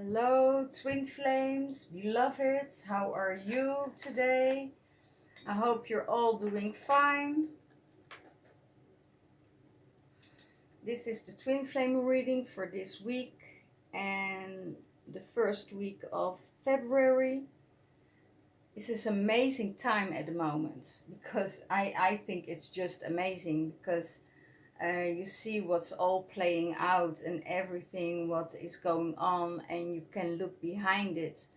Hello, twin flames, beloveds. How are you today? I hope you're all doing fine. This is the twin flame reading for this week and the first week of February. This is amazing time at the moment because I think it's just amazing because you see what's all playing out and everything what is going on, and you can look behind it.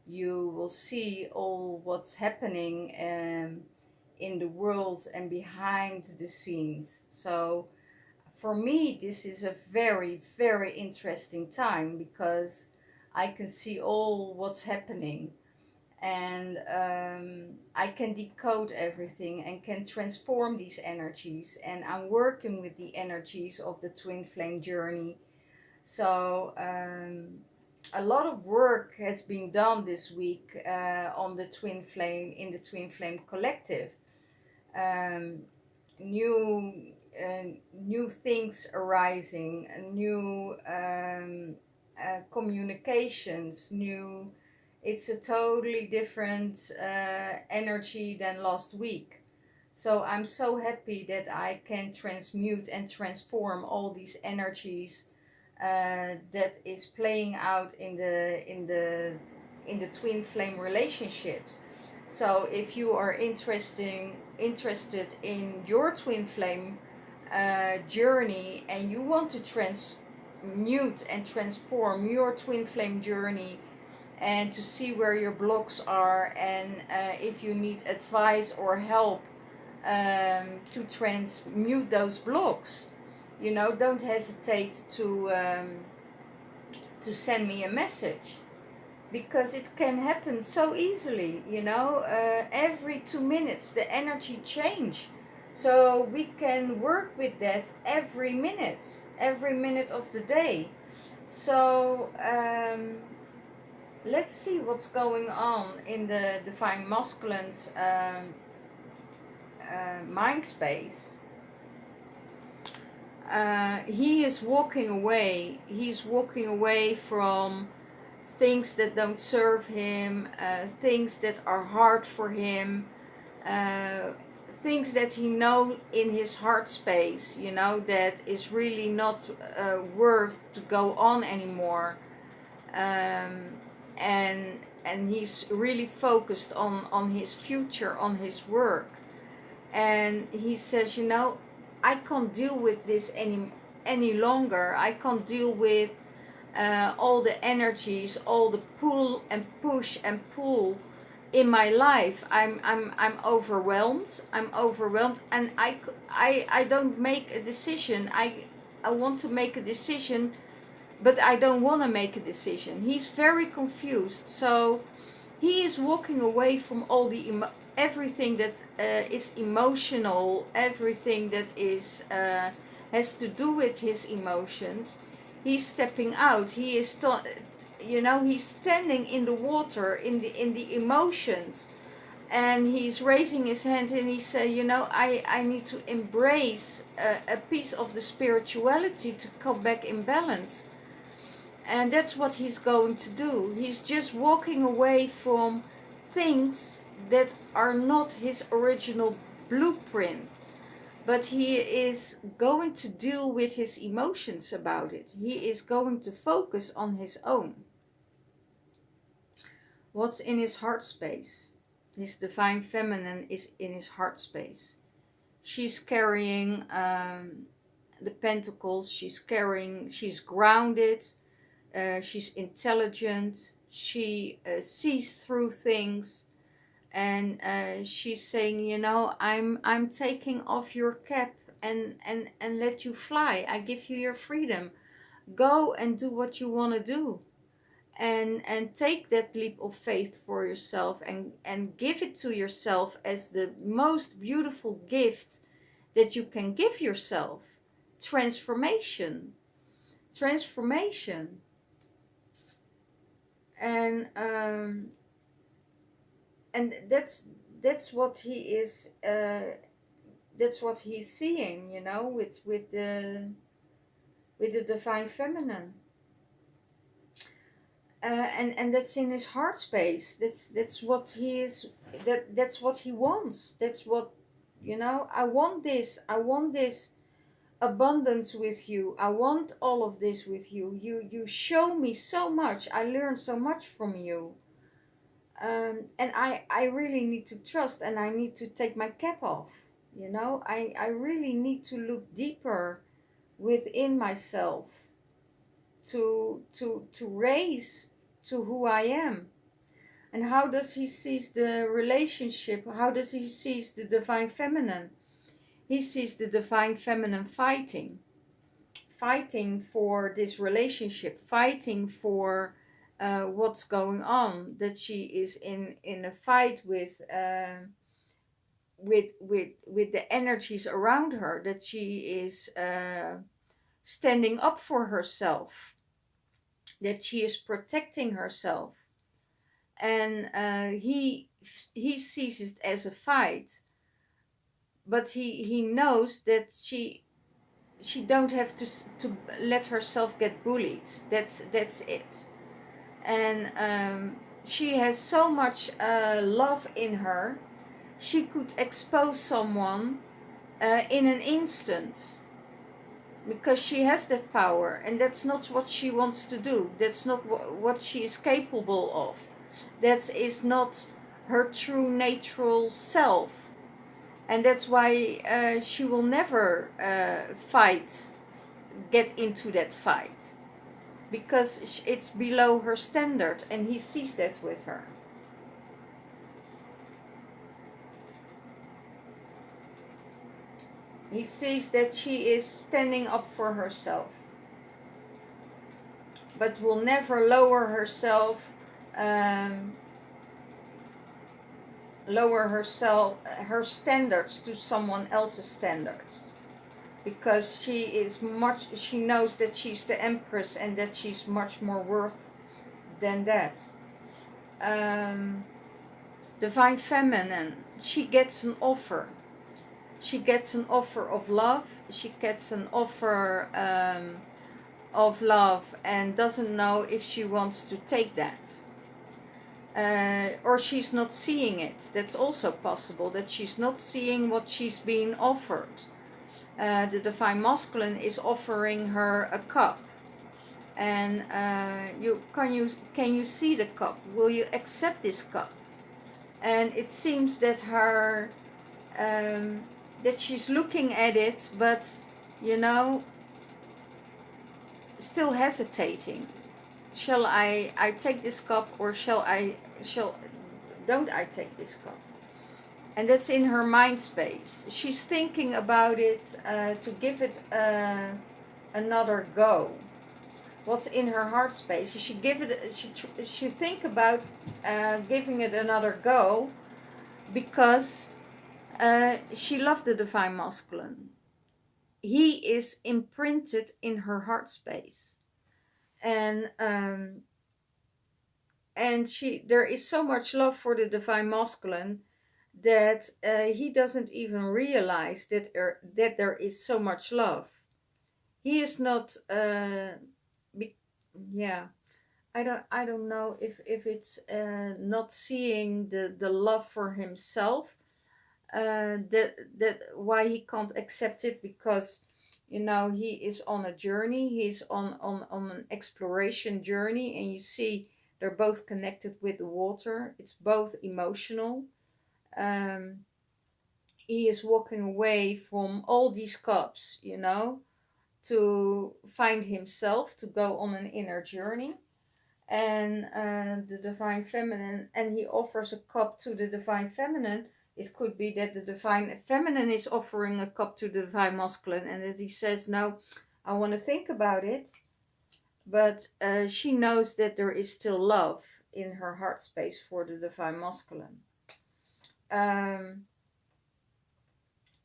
You will see all what's happening in the world and behind the scenes. So for me this is a very, very interesting time because I can see all what's happening, and I can decode everything and can transform these energies, and I'm working with the energies of the twin flame journey. So a lot of work has been done this week on the twin flame, in the twin flame collective. um, new new things arising, new communications, new. It's a totally different energy than last week. So I'm so happy that I can transmute and transform all these energies that is playing out in the twin flame relationships. So if you are interested in your twin flame journey, and you want to transmute and transform your twin flame journey, and to see where your blocks are, and if you need advice or help to transmute those blocks, don't hesitate to send me a message, because it can happen so easily. Every 2 minutes the energy change, so we can work with that every minute of the day. So let's see what's going on in the divine masculine's mind space. He is walking away. He's walking away from things that don't serve him, things that are hard for him, things that he knows in his heart space, that is really not worth to go on anymore. And he's really focused on his future, on his work. And he says, I can't deal with this any longer. I can't deal with all the energies, all the pull and push and pull in my life. I'm overwhelmed. And I don't make a decision. I want to make a decision, but I don't want to make a decision. He's very confused. So he is walking away from all the everything that is emotional, everything that is has to do with his emotions. He's stepping out. He is he's standing in the water, in the emotions, and he's raising his hand, and he said, I need to embrace a piece of the spirituality to come back in balance. And that's what he's going to do. He's just walking away from things that are not his original blueprint. But he is going to deal with his emotions about it. He is going to focus on his own. What's in his heart space? His divine feminine is in his heart space. She's carrying the pentacles. She's grounded. She's intelligent. She sees through things, and she's saying, I'm taking off your cap and let you fly. I give you your freedom. Go and do what you want to do, and take that leap of faith for yourself, and give it to yourself as the most beautiful gift that you can give yourself. Transformation. And that's what he is. That's what he's seeing, with the divine feminine. and that's in his heart space. That's what he is. That's what he wants. That's what, you know. I want this. I want this abundance with you. I want all of this with you. You show me so much. I learn so much from you. And I really need to trust, and I need to take my cap off. You know, I really need to look deeper within myself to raise to who I am. And how does he sees the relationship? How does he sees the divine feminine? He sees the divine feminine fighting for this relationship, fighting for what's going on. That she is in a fight with the energies around her. That she is standing up for herself. That she is protecting herself, and he sees it as a fight, but he knows that she don't have to let herself get bullied. That's it. And she has so much love in her. She could expose someone in an instant, because she has that power, and that's not what she wants to do. That's not what she is capable of. That is not her true natural self, and that's why she will never get into that fight, because it's below her standard, and he sees that with her. He sees that she is standing up for herself, but will never lower herself, her standards to someone else's standards, because she knows that she's the empress, and that she's much more worth than that. Divine feminine, she gets an offer. She gets an offer of love. She gets an offer of love, and doesn't know if she wants to take that. Or she's not seeing it. That's also possible, that she's not seeing what she's being offered. The divine masculine is offering her a cup, and can you see the cup? Will you accept this cup? And it seems that her that she's looking at it, but still hesitating. Shall I take this cup, or don't I take this cup? And that's in her mind space. She's thinking about it, to give it another go. What's in her heart space? She think about giving it another go, because she loved the divine masculine. He is imprinted in her heart space, and there is so much love for the divine masculine that he doesn't even realize that there is so much love. He is not. I don't know if it's not seeing the love for himself. That why he can't accept it, because he is on a journey. He's on an exploration journey, and you see they're both connected with the water. It's both emotional. He is walking away from all these cups, to find himself, to go on an inner journey. And the divine feminine, and he offers a cup to the divine feminine. It could be that the divine feminine is offering a cup to the divine masculine, and that he says, no, I want to think about it. But she knows that there is still love in her heart space for the divine masculine.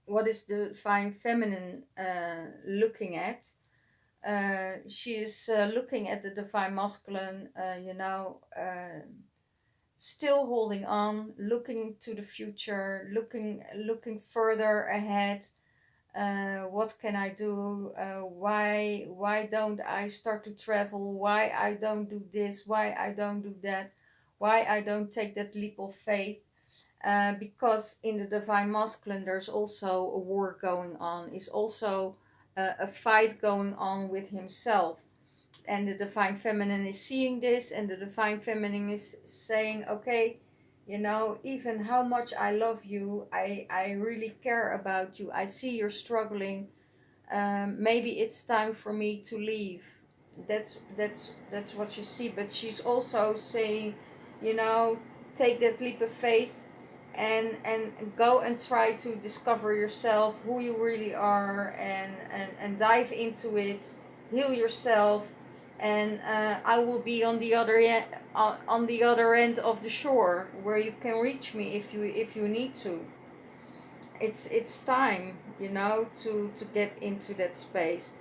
What is the divine feminine looking at? She is looking at the divine masculine, still holding on, looking to the future, looking further ahead, What can I do? Why don't I start to travel? Why I don't do this? Why I don't do that? Why I don't take that leap of faith? Because in the divine masculine there's also a war going on, is also a fight going on with himself, and the divine feminine is seeing this, and the divine feminine is saying, okay, you know, even how much I love you, I really care about you, I see you're struggling, maybe it's time for me to leave. That's what you see. But she's also saying, you know, take that leap of faith and go and try to discover yourself, who you really are, and dive into it, heal yourself, and I will be on the on the other end of the shore where you can reach me if you need to. It's time, you know, to get into that space.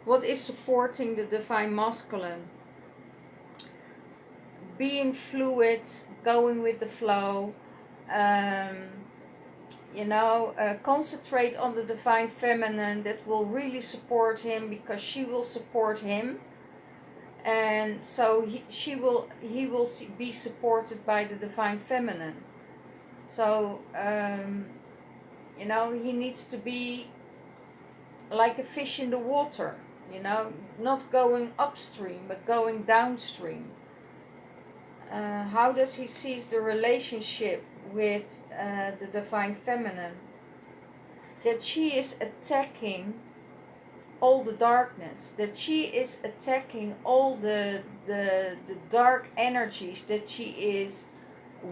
What is supporting the divine masculine? Being fluid, going with the flow. um, you know, concentrate on the divine feminine, that will really support him, because she will support him, and so he will be supported by the divine feminine. So you know, he needs to be like a fish in the water, you know, not going upstream but going downstream. How does he see the relationship with the divine feminine? That she is attacking all the darkness, that she is attacking all the dark energies, that she is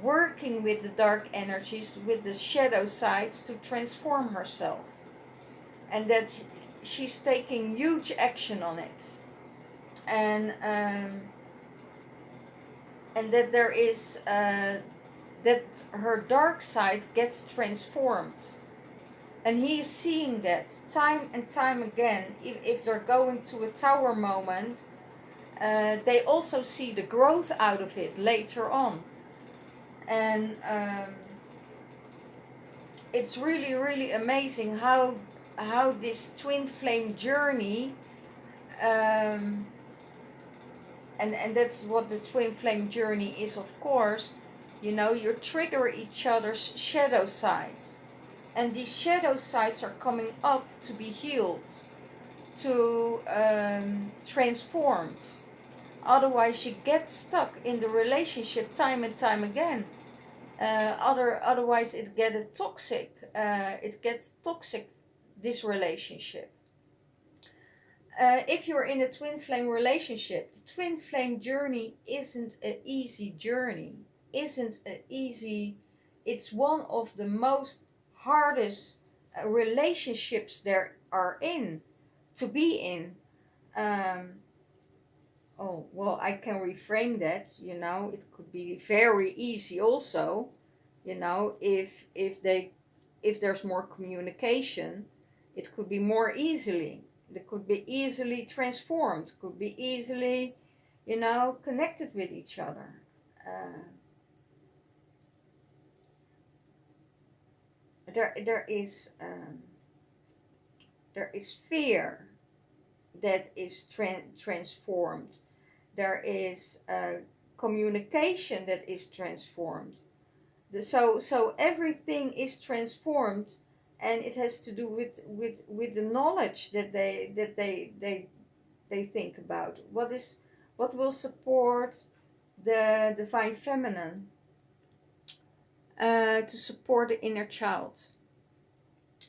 working with the dark energies, with the shadow sides, to transform herself, and that she's taking huge action on it, and that there is that her dark side gets transformed. And he is seeing that time and time again. If they're going to a tower moment, they also see the growth out of it later on. And it's really, really amazing how this twin flame journey, and that's what the twin flame journey is, of course. You know, you trigger each other's shadow sides, and these shadow sides are coming up to be healed, to transformed. Otherwise you get stuck in the relationship time and time again. Otherwise it gets toxic. This relationship. If you're in a twin flame relationship, the twin flame journey isn't an easy journey. It's one of the most hardest relationships there are to be in. Oh, well, I can reframe that, you know, it could be very easy also, you know, if there's more communication, it could be more easily. It could be easily transformed, could be easily, you know, connected with each other. Uh, there is fear that is transformed. There is communication that is transformed. So everything is transformed, and it has to do with the knowledge that they think about. What will support the divine feminine? To support the inner child.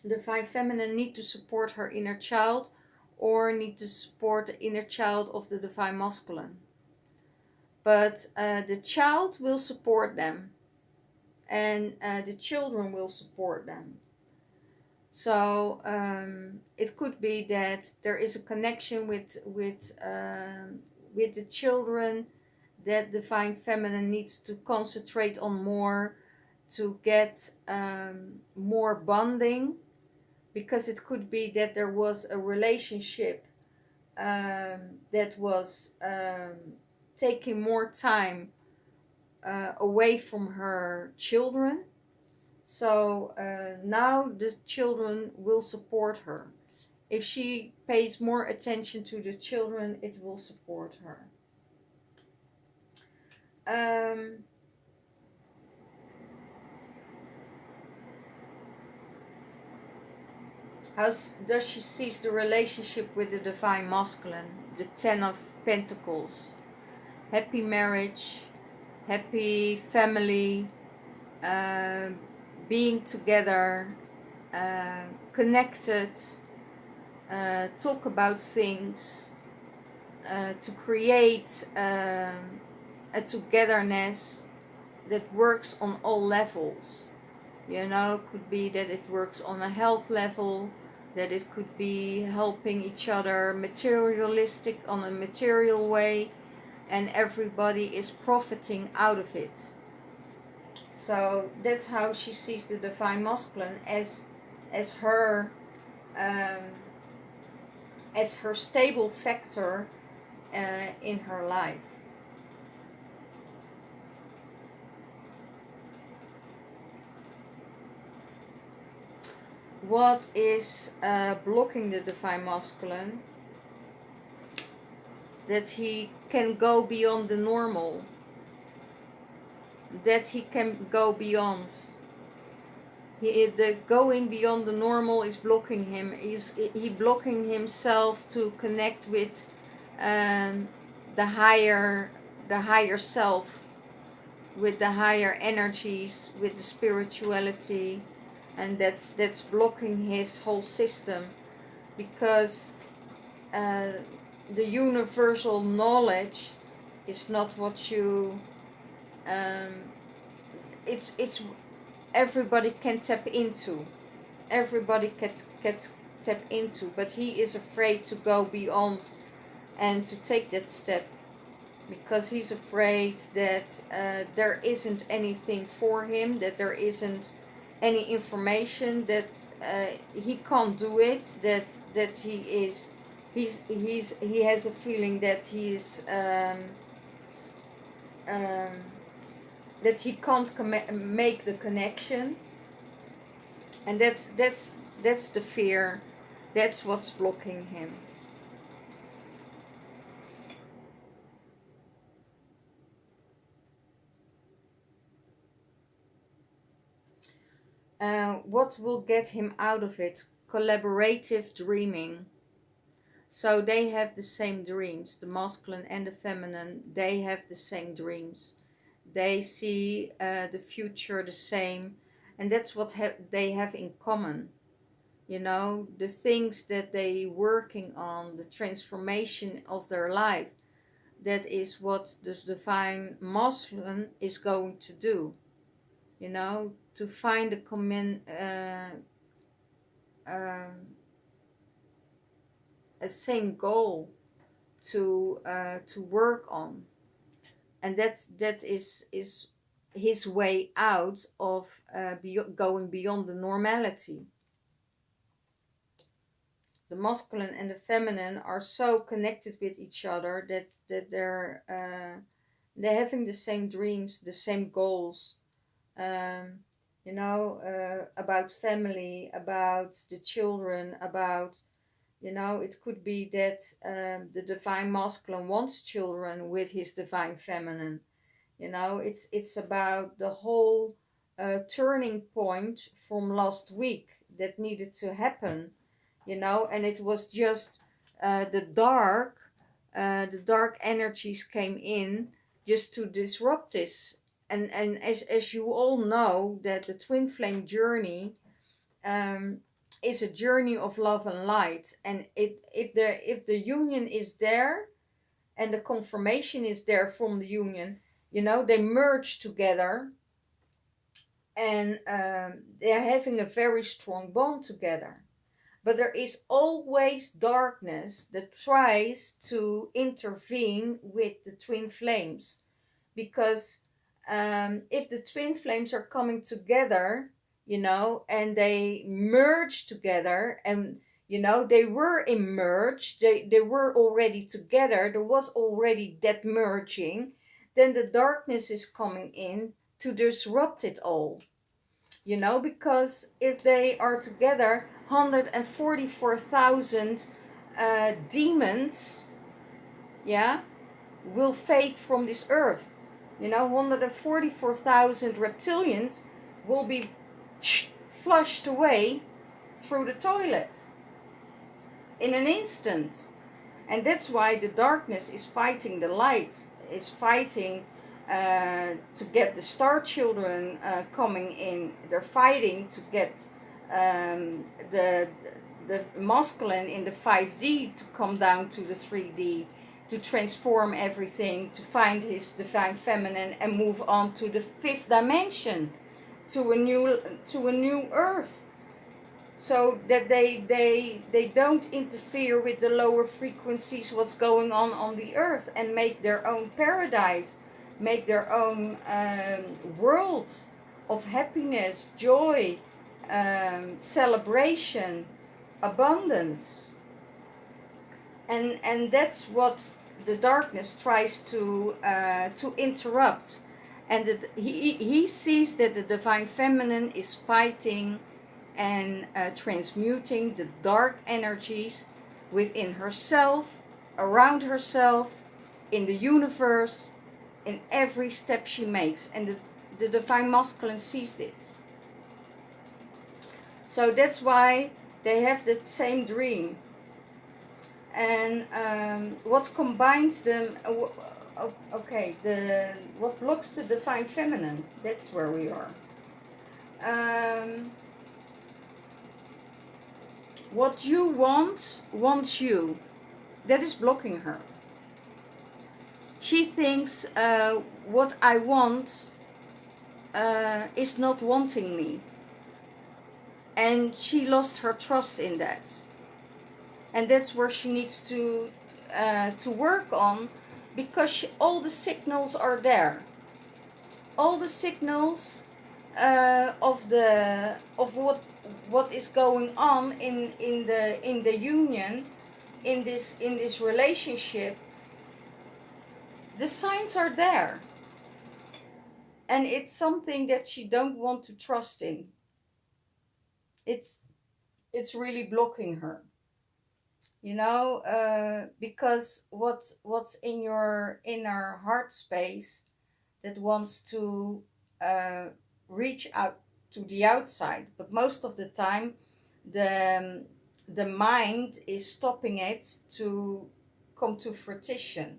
The divine feminine need to support her inner child, or need to support the inner child of the divine masculine. But the child will support them, and the children will support them. So it could be that there is a connection with the children, that divine feminine needs to concentrate on more, to get more bonding, because it could be that there was a relationship that was taking more time away from her children. So now the children will support her. If she pays more attention to the children, it will support her. How does she see the relationship with the divine masculine? The Ten of Pentacles. Happy marriage, happy family, being together, connected, talk about things, to create a togetherness that works on all levels. You know, could be that it works on a health level, that it could be helping each other materialistic on a material way, and everybody is profiting out of it. So that's how she sees the divine masculine as her stable factor in her life. What is blocking the divine masculine? That he can go beyond the normal. That he can go beyond. The going beyond the normal is blocking him. He blocking himself to connect with the higher self, with the higher energies, with the spirituality, and that's blocking his whole system, because the universal knowledge is not what you it's everybody can tap into, tap into, but he is afraid to go beyond and to take that step, because he's afraid that there isn't anything for him, that there isn't any information, that he can't do it, that he has a feeling that he's that he can't make the connection, and that's the fear. That's what's blocking him. What will get him out of it? Collaborative dreaming. So they have the same dreams, the masculine and the feminine. They have the same dreams. They see the future the same, and that's what they have in common. You know, the things that they working on, the transformation of their life, that is what the divine masculine is going to do. You know, to find a same goal to work on, and that is his way out of going beyond the normality. The masculine and the feminine are so connected with each other that they're having the same dreams, the same goals. You know, about family, about the children, about, you know, it could be that the divine masculine wants children with his divine feminine. You know, it's about the whole turning point from last week that needed to happen. You know, and it was just the dark energies came in just to disrupt this. And as you all know, that the twin flame journey is a journey of love and light, and if the union is there and the confirmation is there from the union, you know, they merge together, and they're having a very strong bond together. But there is always darkness that tries to intervene with the twin flames, because if the twin flames are coming together, you know, and they merge together, and you know, they were immersed, they were already together, there was already that merging, then the darkness is coming in to disrupt it all. you know, because if they are together, 144,000 demons, yeah, will fade from this earth. You know, 144,000 reptilians will be flushed away through the toilet in an instant. And that's why the darkness is fighting the light, is fighting to get the star children coming in. They're fighting to get the masculine in the 5D to come down to the 3D, to transform everything, to find his divine feminine and move on to the 5th dimension, to a new earth, so that they don't interfere with the lower frequencies, what's going on the earth, and make their own paradise, make their own world of happiness, joy, celebration, abundance. And that's what the darkness tries to interrupt. And he sees that the divine feminine is fighting and transmuting the dark energies within herself, around herself, in the universe, in every step she makes. And the divine masculine sees this. So that's why they have that same dream. And what combines them, okay, what blocks the divine feminine, that's where we are. What you wants you, that is blocking her. She thinks what I want is not wanting me. And she lost her trust in that. And that's where she needs to work on, because all the signals are there. All the signals of what is going on in the union, in this relationship. The signs are there, and it's something that she don't want to trust in. It's really blocking her. You know, because what's in your inner heart space that wants to reach out to the outside, but most of the time the mind is stopping it to come to fruition.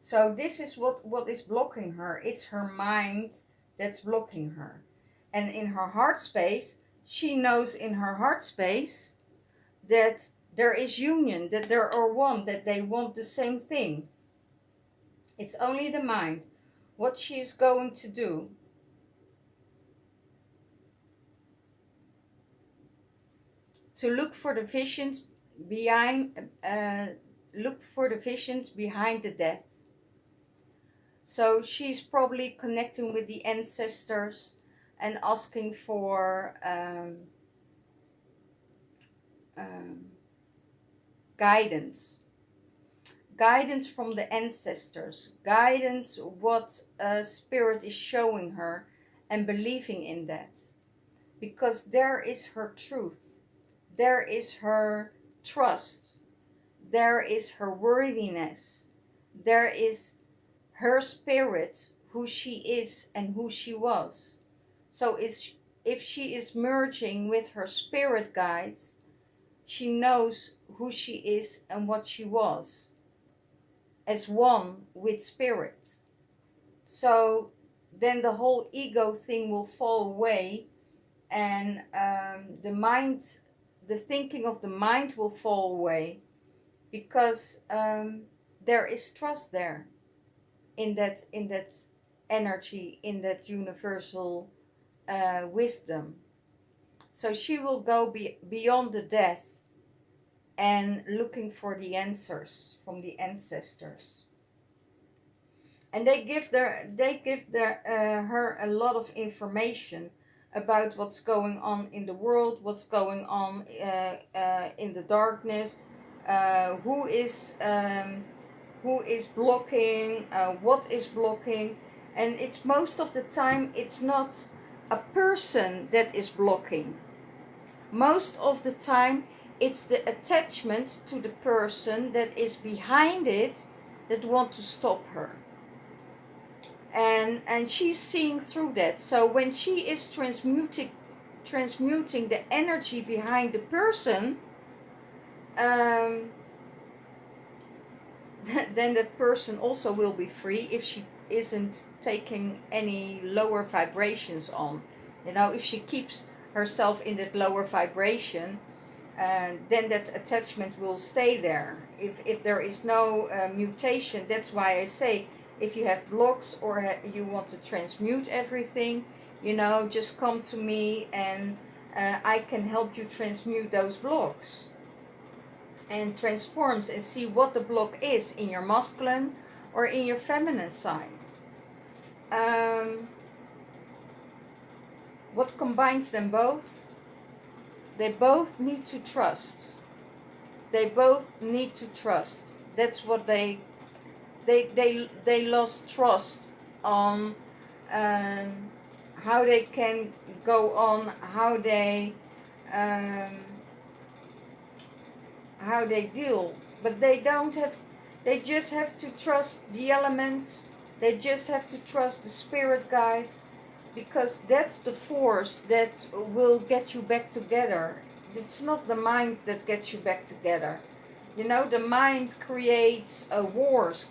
So this is what is blocking her. It's her mind that's blocking her. And in her heart space, she knows in her heart space that there is union, that there are one, that they want the same thing. It's only the mind. What she is going to do, to look for the visions behind the death. So she's probably connecting with the ancestors and asking for guidance from the ancestors, guidance what spirit is showing her, and believing in that, because there is her truth, there is her trust, there is her worthiness, there is her spirit, who she is and who she was. So if she is merging with her spirit guides, she knows who she is and what she was, as one with spirit. So then the whole ego thing will fall away, and the thinking of the mind will fall away, because there is trust there in that energy, in that universal wisdom. So she will go beyond the death and looking for the answers from the ancestors. And they give her a lot of information about what's going on in the world, what's going on in the darkness, who is blocking, what is blocking. And it's most of the time, it's not a person that is blocking. Most of the time it's the attachment to the person that is behind it that want to stop her. And she's seeing through that. So when she is transmuting the energy behind the person, then that person also will be free if she isn't taking any lower vibrations on. You know, if she keeps herself in that lower vibration, then that attachment will stay there. If there is no mutation, that's why I say, if you have blocks or you want to transmute everything, you know, just come to me and I can help you transmute those blocks and transforms and see what the block is in your masculine or in your feminine side. What combines them both? They both need to trust. They both need to trust. That's what they lost trust on how they can go on, how they deal. But they don't have, they just have to trust the elements. They just have to trust the spirit guides, because that's the force that will get you back together. It's not the mind that gets you back together. You know, the mind creates wars,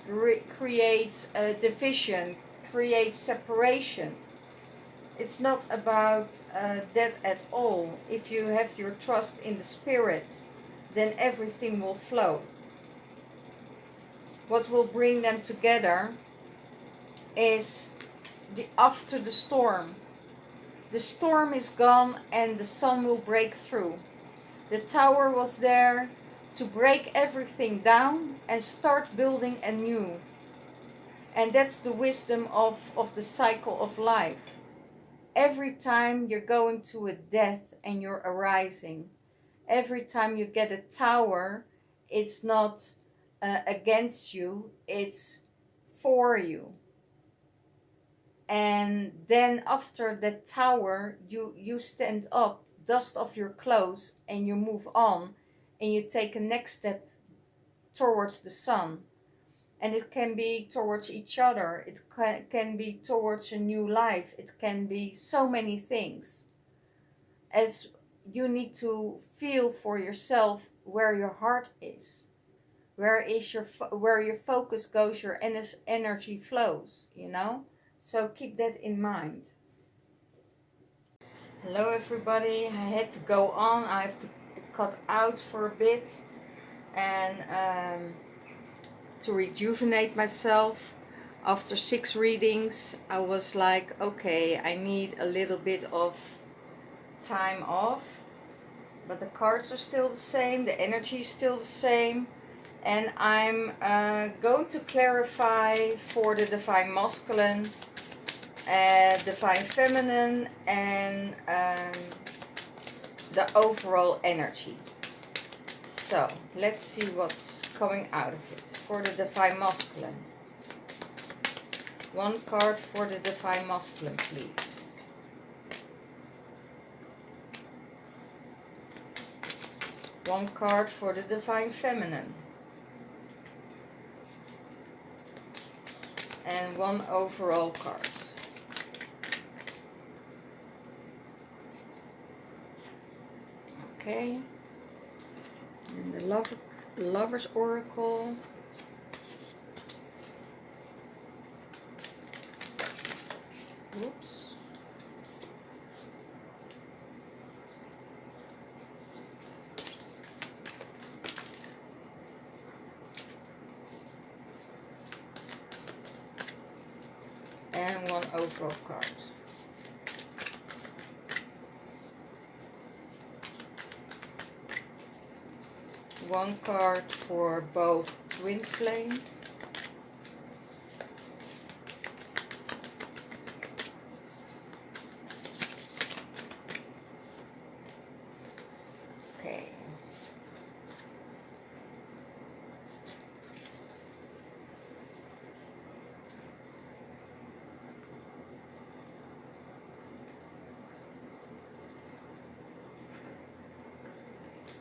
creates division, creates separation. It's not about that at all. If you have your trust in the spirit, then everything will flow. What will bring them together is after the storm. The storm is gone and the sun will break through. The tower was there to break everything down and start building anew. And that's the wisdom of the cycle of life. Every time you're going to a death and you're arising, every time you get a tower, it's not against you, it's for you. And then after that tower, you stand up, dust off your clothes, and you move on, and you take a next step towards the sun. And it can be towards each other, it can be towards a new life, it can be so many things. As you need to feel for yourself where your heart is, where your focus goes, your energy flows, you know. So keep that in mind. Hello everybody, I had to go on, I have to cut out for a bit and to rejuvenate myself. After 6 readings I was like, okay, I need a little bit of time off, but the cards are still the same, the energy is still the same, and I'm going to clarify for the Divine Masculine, Divine Feminine, and the overall energy. So let's see what's coming out of it. For the Divine Masculine, one card for the Divine Masculine, please. One card for the Divine Feminine. And one overall card. Okay. And the Lover's Oracle. Oops. And one overall card. One card for both twin flames. Okay.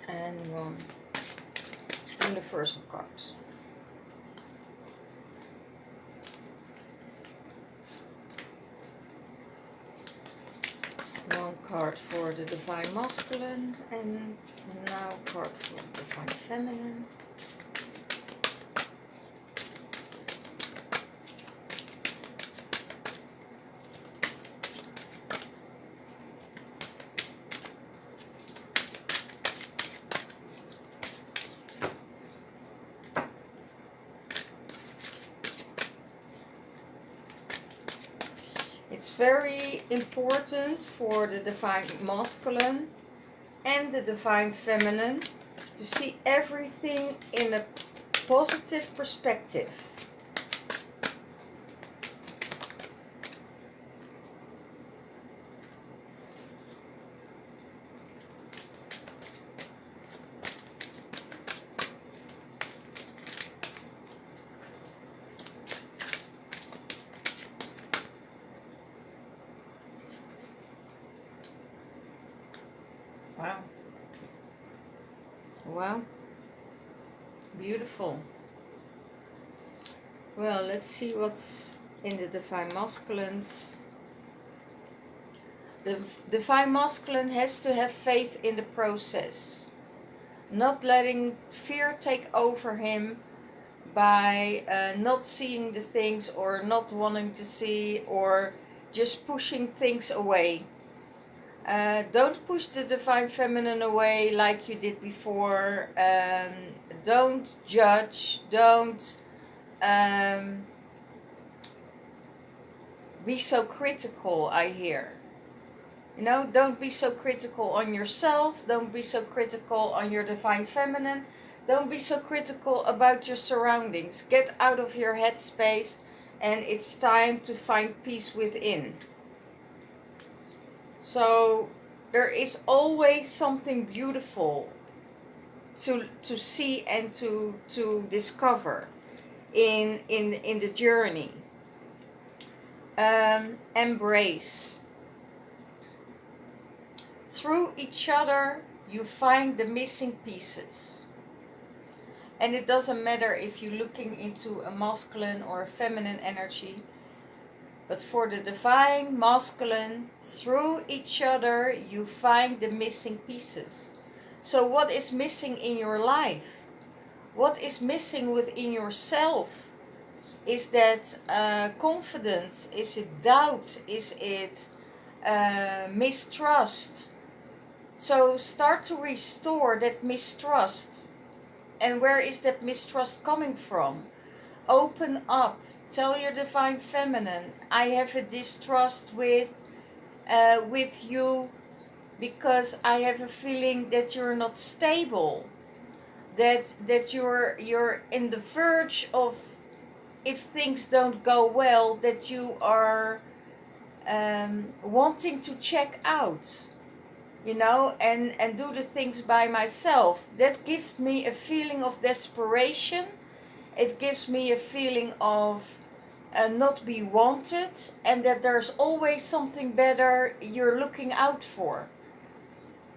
And one universal card. One card for the Divine Masculine, and now a card for the Divine Feminine. It's very important for the Divine Masculine and the Divine Feminine to see everything in a positive perspective. Wow. Wow. Beautiful. Well, let's see what's in the Divine Masculines. The Divine Masculine has to have faith in the process. Not letting fear take over him by not seeing the things or not wanting to see or just pushing things away. Don't push the Divine Feminine away like you did before. Don't judge. Don't be so critical, I hear. You know, don't be so critical on yourself. Don't be so critical on your Divine Feminine. Don't be so critical about your surroundings. Get out of your headspace, and it's time to find peace within. So there is always something beautiful to see and to discover in the journey. Embrace. Through each other you find the missing pieces. And it doesn't matter if you're looking into a masculine or a feminine energy. But for the Divine Masculine, through each other you find the missing pieces. So what is missing in your life? What is missing within yourself? Is that confidence? Is it doubt? Is it mistrust? So start to restore that mistrust. And where is that mistrust coming from? Open up. Tell your Divine Feminine, I have a distrust with you because I have a feeling that you're not stable, that you're in the verge of, if things don't go well, that you are wanting to check out, you know, and do the things by myself. That gives me a feeling of desperation. It gives me a feeling of not be wanted, and that there's always something better you're looking out for.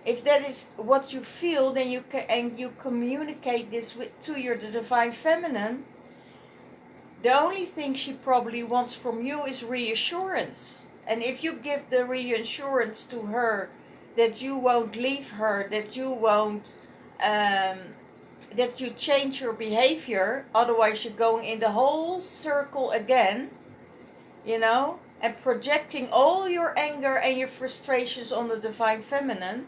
If that is what you feel, then you can, and you communicate this to your Divine Feminine. The only thing she probably wants from you is reassurance. And if you give the reassurance to her that you won't leave her, that you won't that you change your behavior, otherwise you're going in the whole circle again, you know, and projecting all your anger and your frustrations on the Divine Feminine.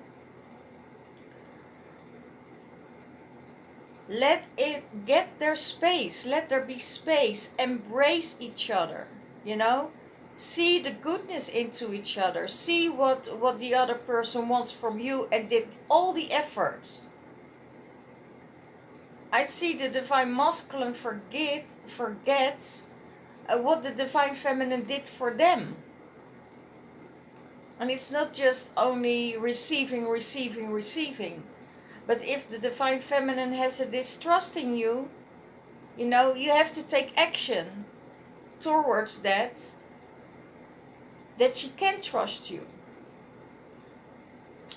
Let it get their space. Let there be space. Embrace each other, you know. See the goodness into each other. See what the other person wants from you, and did all the efforts. I see the Divine Masculine forgets what the Divine Feminine did for them. And it's not just only receiving. But if the Divine Feminine has a distrust in you, you know, you have to take action towards that she can trust you.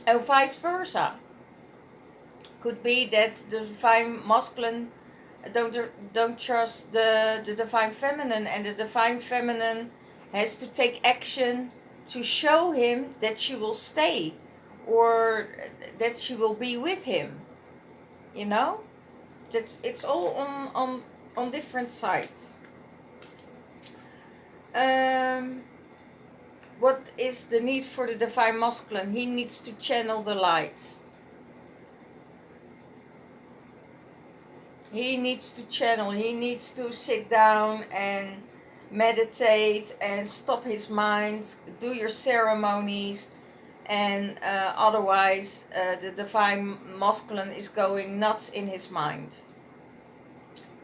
And vice versa. Could be that the divine masculine don't trust the divine feminine, and the divine feminine has to take action to show him that she will stay, or that she will be with him. You know, it's all on different sides. What is the need for the divine masculine? He needs to channel the light. He needs to channel. He needs to sit down and meditate and stop his mind, do your ceremonies, and otherwise the divine masculine is going nuts in his mind.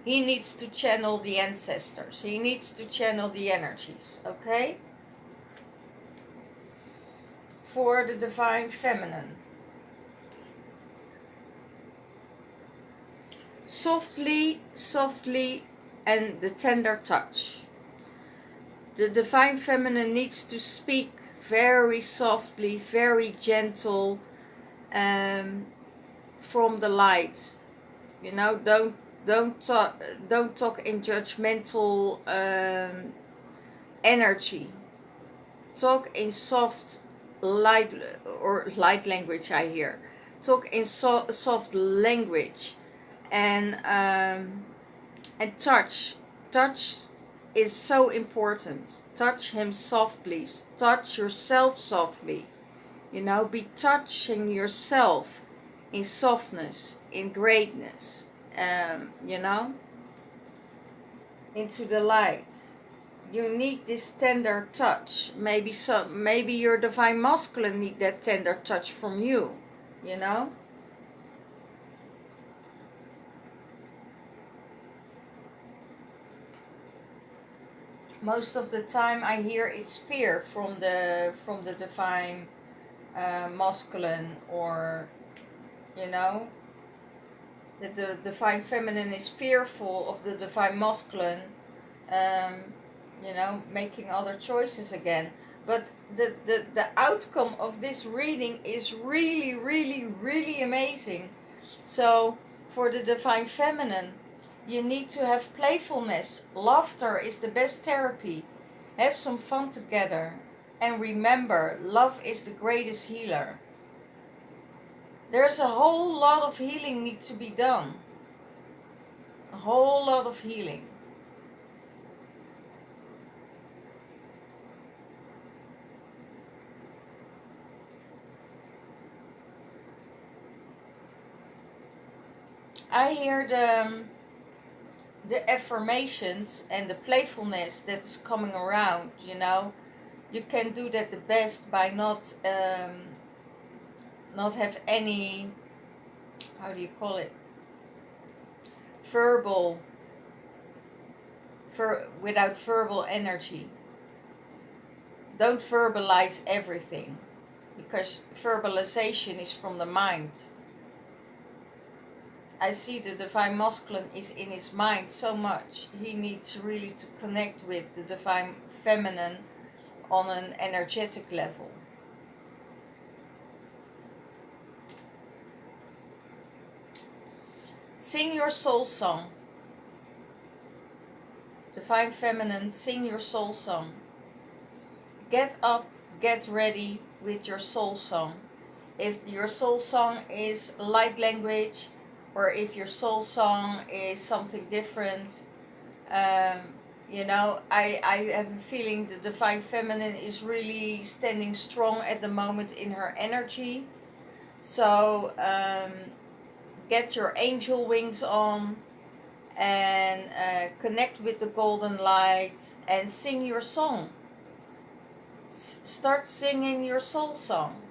He needs to channel the ancestors. He needs to channel the energies, okay? For the divine feminine. Softly, softly, and the tender touch. The divine feminine needs to speak very softly, very gentle, from the light. You know, don't talk in judgmental energy. Talk in soft light language. I hear. Talk in soft language. And touch is so important. Touch him softly. Touch yourself softly. You know, be touching yourself in softness, in greatness. You know, into the light. You need this tender touch. Maybe your divine masculine need that tender touch from you. You know. Most of the time I hear it's fear from the divine masculine, or you know, that the divine feminine is fearful of the divine masculine, you know, making other choices again. But the outcome of this reading is really, really, really amazing. So for the divine feminine, you need to have playfulness. Laughter is the best therapy. Have some fun together. And remember, love is the greatest healer. There's a whole lot of healing needs to be done. A whole lot of healing. I hear the affirmations and the playfulness that's coming around, you know. You can do that the best by not have any, how do you call it, without verbal energy. Don't verbalize everything, because verbalization is from the mind. I see the divine masculine is in his mind so much. He needs really to connect with the divine feminine on an energetic level. Sing your soul song. Divine feminine, sing your soul song. Get up, get ready with your soul song. If your soul song is light language, or if your soul song is something different, you know, I have a feeling the divine feminine is really standing strong at the moment in her energy. So get your angel wings on and connect with the golden light and sing your song. Start singing your soul song.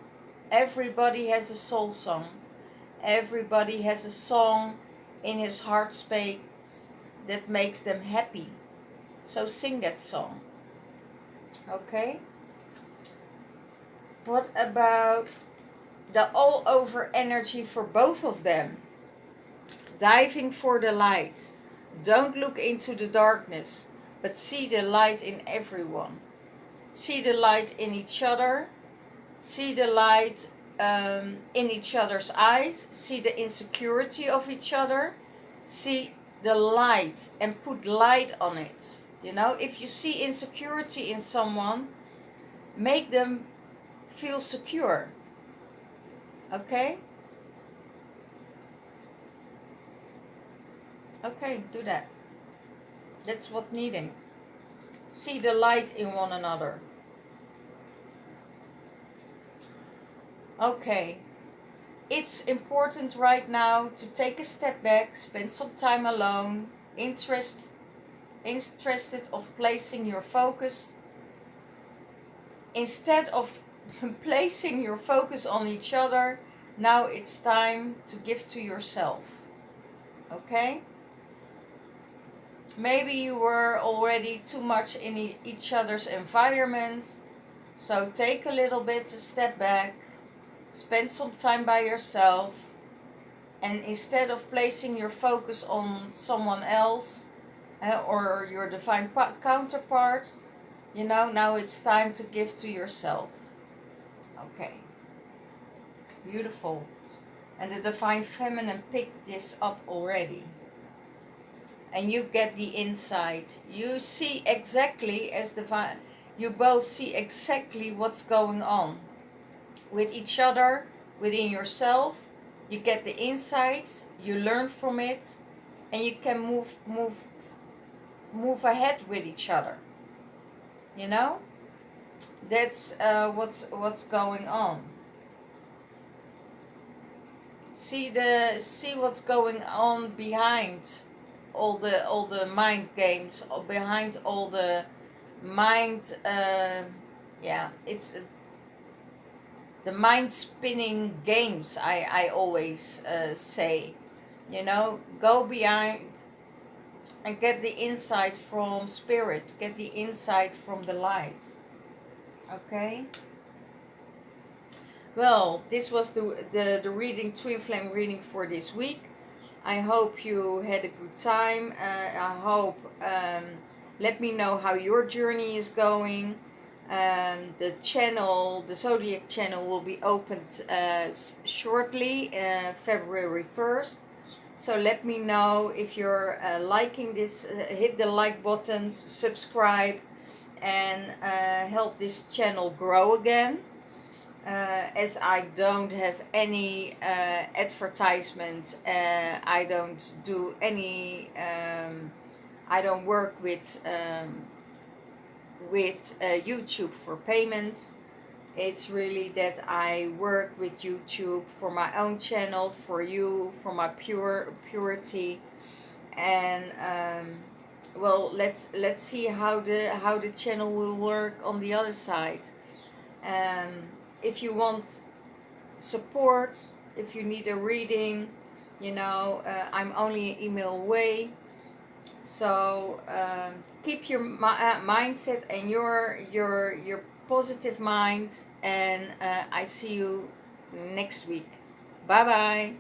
Everybody has a soul song. Everybody has a song in his heart space that makes them happy. So sing that song. Okay? What about the all over energy for both of them? Diving for the light. Don't look into the darkness, but see the light in everyone. See the light in each other. See the light in each other's eyes, see the insecurity of each other, see the light and put light on it. You know, if you see insecurity in someone, make them feel secure. Okay? Okay, do that. That's what needing. See the light in one another. Okay. It's important right now to take a step back, spend some time alone, interested of placing your focus, instead of placing your focus on each other. Now it's time to give to yourself. Okay? Maybe you were already too much in each other's environment, so take a little bit to step back, spend some time by yourself, and instead of placing your focus on someone else or your divine counterpart, you know, now it's time to give to yourself. Okay. Beautiful. And the divine feminine picked this up already. And you get the insight. You see exactly as divine, you both see exactly what's going on with each other, within yourself. You get the insights, you learn from it, and you can move ahead with each other. You know, that's what's going on. See what's going on behind all the mind games, behind all the mind. It's the mind spinning games. I always say, you know, go behind and get the insight from spirit, get the insight from the light. Okay. Well, this was the reading, Twinflame reading for this week. I hope you had a good time. I hope, let me know how your journey is going. The channel, the Zodiac channel, will be opened shortly, February 1st. So let me know if you're liking this. Hit the like buttons, subscribe, and help this channel grow again. As I don't have any advertisement, I don't do any, I don't work with YouTube for payments. It's really that I work with YouTube for my own channel, for you, for my purity, and well, let's see how the channel will work on the other side. If you want support, if you need a reading, you know, I'm only an email away. So keep your mindset and your positive mind, and I see you next week. Bye bye.